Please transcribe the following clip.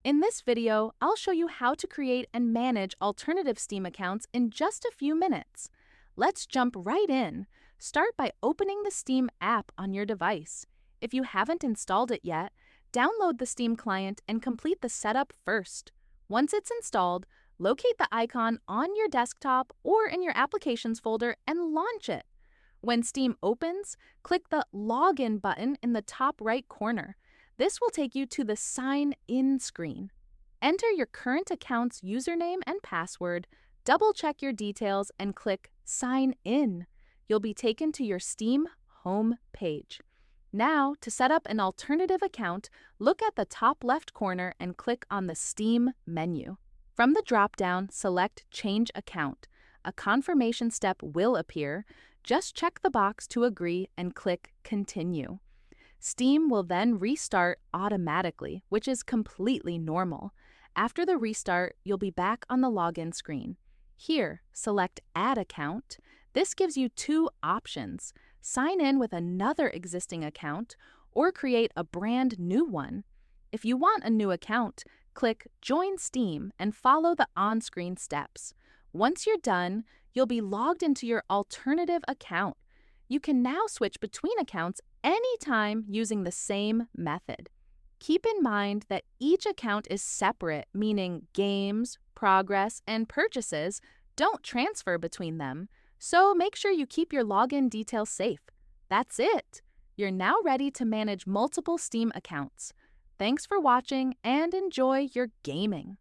In this video, I'll show you how to create and manage alternative Steam accounts in just a few minutes. Let's jump right in. Start by opening the Steam app on your device. If you haven't installed it yet, download the Steam client and complete the setup first. Once it's installed, locate the icon on your desktop or in your Applications folder and launch it. When Steam opens, click the Login button in the top right corner. This will take you to the Sign In screen. Enter your current account's username and password, double-check your details, and click Sign In. You'll be taken to your Steam home page. Now, to set up an alternative account, look at the top left corner and click on the Steam menu. From the drop-down, select Change Account. A confirmation step will appear. Just check the box to agree and click Continue. Steam will then restart automatically, which is completely normal. After the restart, you'll be back on the login screen. Here, select Add Account. This gives you two options: sign in with another existing account or create a brand new one. If you want a new account, click Join Steam and follow the on-screen steps. Once you're done, you'll be logged into your alternative account. You can now switch between accounts anytime using the same method. Keep in mind that each account is separate, meaning games, progress, and purchases don't transfer between them, so make sure you keep your login details safe. That's it! You're now ready to manage multiple Steam accounts. Thanks for watching and enjoy your gaming!